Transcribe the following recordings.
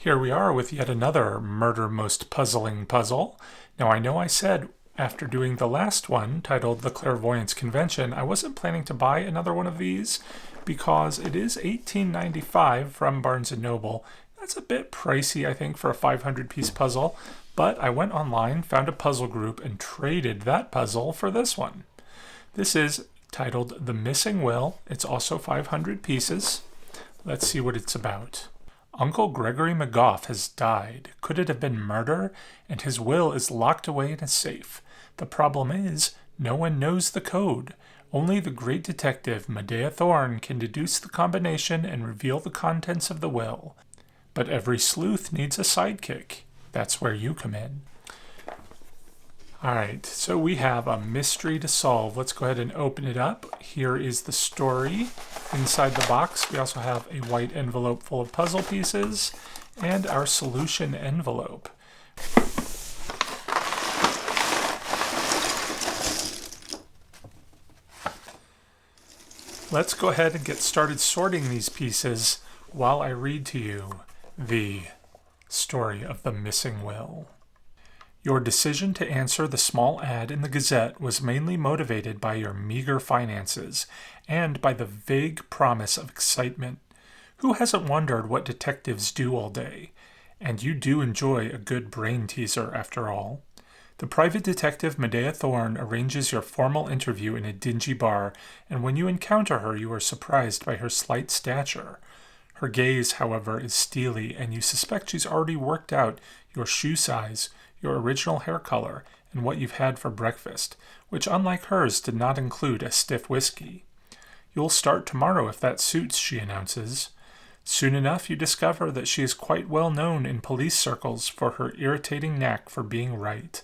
Here we are with yet another Murder Most Puzzling puzzle. Now I know I said after doing the last one, titled The Clairvoyance Convention, I wasn't planning to buy another one of these because it is $18.95 from Barnes & Noble. That's a bit pricey, I think, for a 500-piece puzzle, but I went online, found a puzzle group, and traded that puzzle for this one. This is titled The Missing Will. It's also 500 pieces. Let's see what it's about. Uncle Gregory McGough has died. Could it have been murder? And his will is locked away in a safe. The problem is, no one knows the code. Only the great detective Medea Thorne can deduce the combination and reveal the contents of the will. But every sleuth needs a sidekick. That's where you come in. Alright, so we have a mystery to solve. Let's go ahead and open it up. Here is the story. Inside the box, we also have a white envelope full of puzzle pieces and our solution envelope. Let's go ahead and get started sorting these pieces while I read to you the story of the missing will. Your decision to answer the small ad in the Gazette was mainly motivated by your meager finances and by the vague promise of excitement. Who hasn't wondered what detectives do all day? And you do enjoy a good brain teaser, after all. The private detective Medea Thorne arranges your formal interview in a dingy bar, and when you encounter her, you are surprised by her slight stature. Her gaze, however, is steely, and you suspect she's already worked out your shoe size, your original hair color, and what you've had for breakfast, which unlike hers did not include a stiff whiskey. You'll start tomorrow if that suits, she announces. Soon enough you discover that she is quite well known in police circles for her irritating knack for being right.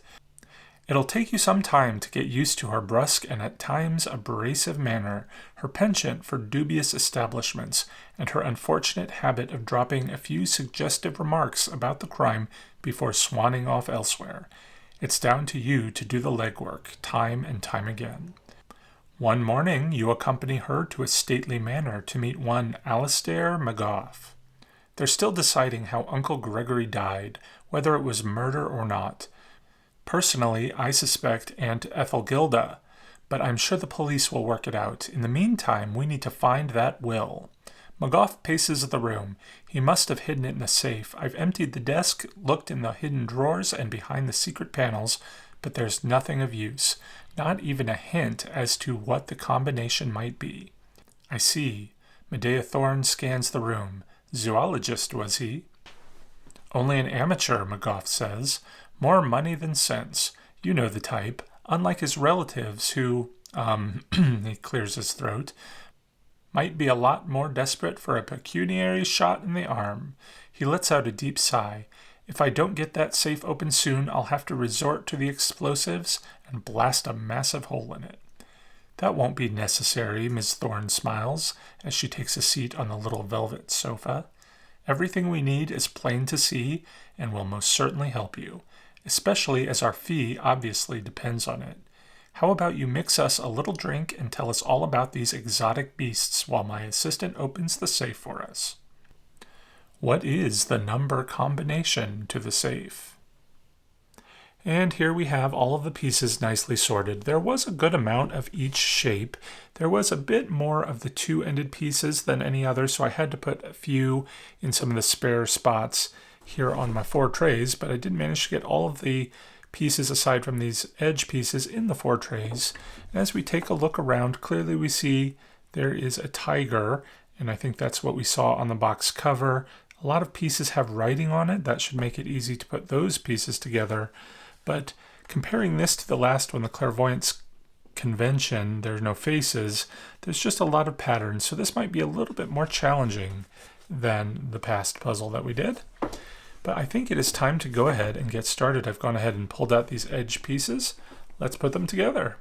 It'll take you some time to get used to her brusque and at times abrasive manner, her penchant for dubious establishments, and her unfortunate habit of dropping a few suggestive remarks about the crime before swanning off elsewhere. It's down to you to do the legwork, time and time again. One morning, you accompany her to a stately manor to meet one Alistair McGough. They're still deciding how Uncle Gregory died, whether it was murder or not. Personally, I suspect Aunt Ethelgilda, but I'm sure the police will work it out. In the meantime, we need to find that will. McGough paces the room. He must have hidden it in the safe. I've emptied the desk, looked in the hidden drawers and behind the secret panels, but there's nothing of use, not even a hint as to what the combination might be. I see. Medea Thorne scans the room. Zoologist, was he? Only an amateur, McGough says. More money than sense. You know the type. Unlike his relatives who, he clears his throat, might be a lot more desperate for a pecuniary shot in the arm. He lets out a deep sigh. If I don't get that safe open soon, I'll have to resort to the explosives and blast a massive hole in it. That won't be necessary, Miss Thorne smiles, as she takes a seat on the little velvet sofa. Everything we need is plain to see, and will most certainly help you, especially as our fee obviously depends on it. How about you mix us a little drink and tell us all about these exotic beasts while my assistant opens the safe for us? What is the number combination to the safe? And here we have all of the pieces nicely sorted. There was a good amount of each shape. There was a bit more of the two-ended pieces than any other, so I had to put a few in some of the spare spots here on my 4 trays, but I did manage to get all of the pieces aside from these edge pieces in the 4 trays. And as we take a look around, clearly we see there is a tiger, and I think that's what we saw on the box cover. A lot of pieces have writing on it. That should make it easy to put those pieces together. But comparing this to the last one, the Clairvoyance Convention, there's no faces, there's just a lot of patterns. So this might be a little bit more challenging than the past puzzle that we did. But I think it is time to go ahead and get started. I've gone ahead and pulled out these edge pieces. Let's put them together.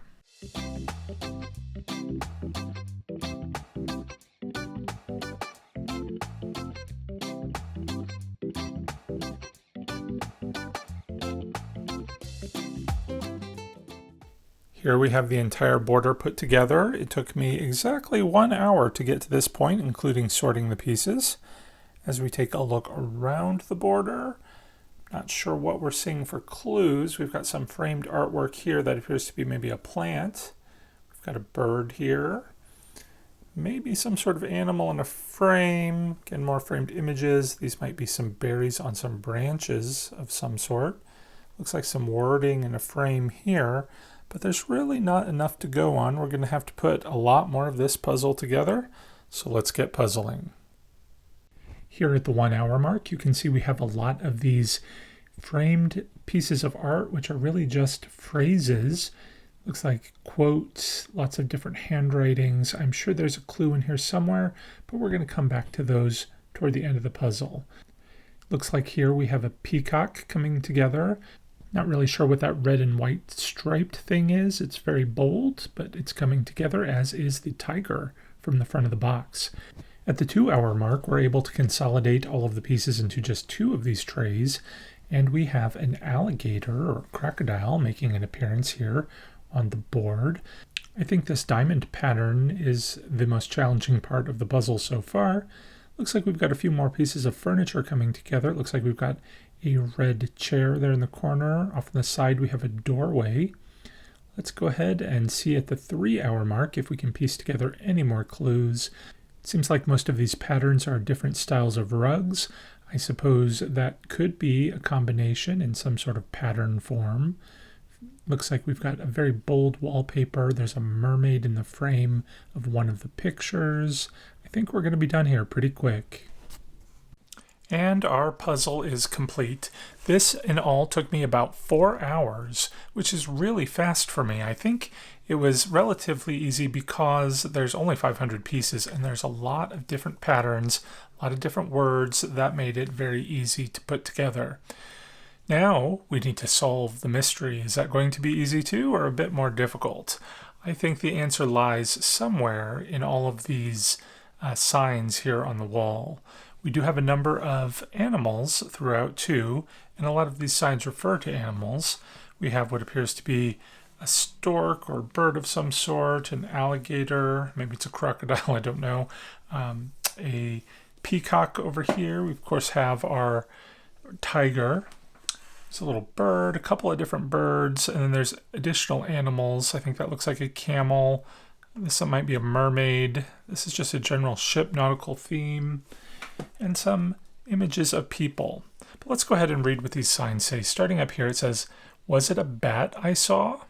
Here we have the entire border put together. It took me exactly 1 hour to get to this point, including sorting the pieces. As we take a look around the border, not sure what we're seeing for clues. We've got some framed artwork here that appears to be maybe a plant. We've got a bird here. Maybe some sort of animal in a frame. Again, more framed images. These might be some berries on some branches of some sort. Looks like some wording in a frame here, but there's really not enough to go on. We're going to have to put a lot more of this puzzle together, so let's get puzzling. Here at the 1 hour mark, you can see we have a lot of these framed pieces of art, which are really just phrases. Looks like quotes, lots of different handwritings. I'm sure there's a clue in here somewhere, but we're going to come back to those toward the end of the puzzle. Looks like here we have a peacock coming together. Not really sure what that red and white striped thing is. It's very bold, but it's coming together, as is the tiger from the front of the box. At the 2 hour mark, we're able to consolidate all of the pieces into just 2 of these trays, and we have an alligator or crocodile making an appearance here on the board. I think this diamond pattern is the most challenging part of the puzzle so far. Looks like we've got a few more pieces of furniture coming together. It looks like we've got a red chair there in the corner. Off on the side we have a doorway. Let's go ahead and see at the 3 hour mark if we can piece together any more clues. It seems like most of these patterns are different styles of rugs. I suppose that could be a combination in some sort of pattern form. Looks like we've got a very bold wallpaper. There's a mermaid in the frame of one of the pictures. I think we're going to be done here pretty quick. And our puzzle is complete. This in all took me about 4 hours, which is really fast for me. I think it was relatively easy because there's only 500 pieces and there's a lot of different patterns, a lot of different words that made it very easy to put together. Now we need to solve the mystery. Is that going to be easy too, or a bit more difficult? I think the answer lies somewhere in all of these signs here on the wall. We do have a number of animals throughout too, and a lot of these signs refer to animals. We have what appears to be a stork or bird of some sort, an alligator, maybe it's a crocodile, I don't know, a peacock over here. We of course have our tiger. It's a little bird, a couple of different birds, and then there's additional animals. I think that looks like a camel. This might be a mermaid. This is just a general ship nautical theme. And some images of people. But let's go ahead and read what these signs say. Starting up here, it says, "Was it a bat I saw?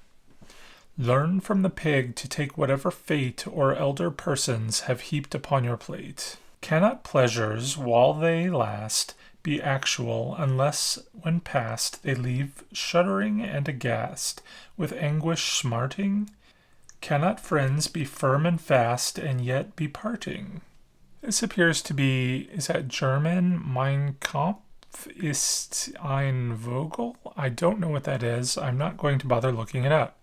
Learn from the pig to take whatever fate or elder persons have heaped upon your plate. Cannot pleasures, while they last, be actual, unless when past they leave shuddering and aghast, with anguish smarting? Cannot friends be firm and fast, and yet be parting?" This appears to be, is that German? Mein Kampf ist ein Vogel? I don't know what that is. I'm not going to bother looking it up.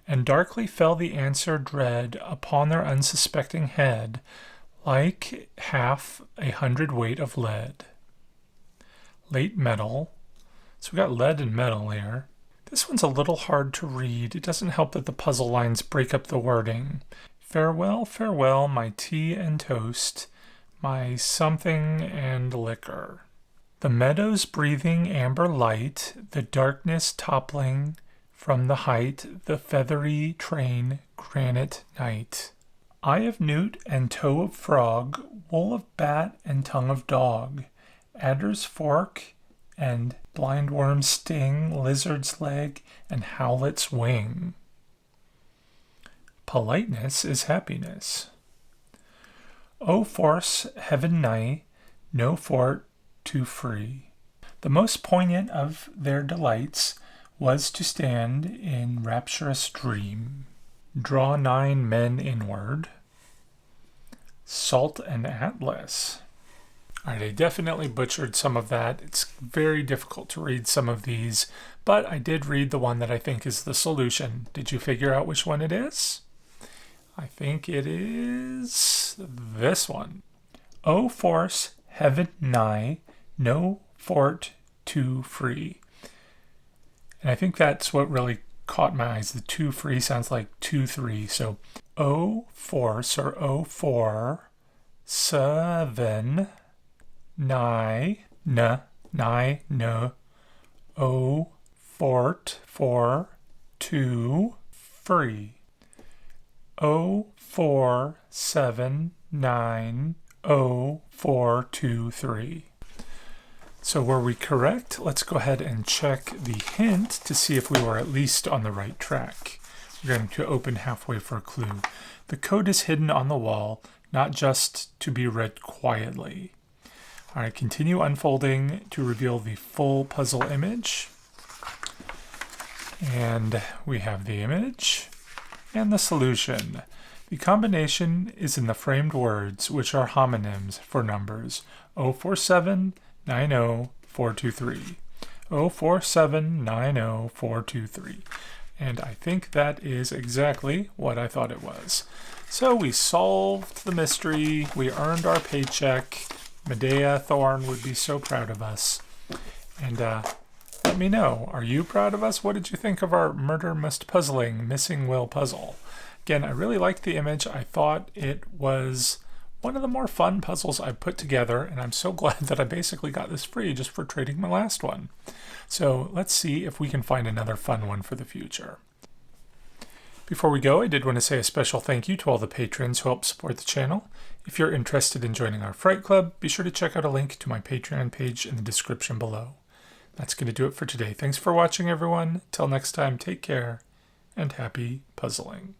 And darkly fell the answer dread upon their unsuspecting head, like 1/2 weight of lead. Late metal. So we got lead and metal here. This one's a little hard to read. It doesn't help that the puzzle lines break up the wording. Farewell, farewell, my tea and toast, my something and liquor. The meadows breathing amber light, the darkness toppling from the height, the feathery train, granite night. Eye of newt and toe of frog, wool of bat and tongue of dog, adder's fork and blindworm's sting, lizard's leg and howlet's wing. Politeness is happiness. O force heaven nigh, no fort too free. The most poignant of their delights was to stand in rapturous dream. Draw 9 men inward. Salt and Atlas. All right, I definitely butchered some of that. It's very difficult to read some of these, but I did read the one that I think is the solution. Did you figure out which one it is? I think it is this one. O force heaven nigh, no fort too free. And I think that's what really caught my eyes. The too free sounds like 2, 3. So O force or O4, 7, O, fort, for, two, free. 04790423. So were we correct? Let's go ahead and check the hint to see if we were at least on the right track. We're going to open halfway for a clue. The code is hidden on the wall, not just to be read quietly. All right, continue unfolding to reveal the full puzzle image. And we have the image and the solution. The combination is in the framed words, which are homonyms for numbers 04790423. 04790423. And I think that is exactly what I thought it was. So we solved the mystery. We earned our paycheck. Medea Thorne would be so proud of us. And let me know, are you proud of us? What did you think of our Murder Most Puzzling Missing Will puzzle? Again, I really liked the image. I thought it was one of the more fun puzzles I've put together, and I'm so glad that I basically got this free just for trading my last one. So let's see if we can find another fun one for the future. Before we go, I did want to say a special thank you to all the patrons who help support the channel. If you're interested in joining our Fright Club, be sure to check out a link to my Patreon page in the description below. That's going to do it for today. Thanks for watching, everyone. Till next time, take care, and happy puzzling.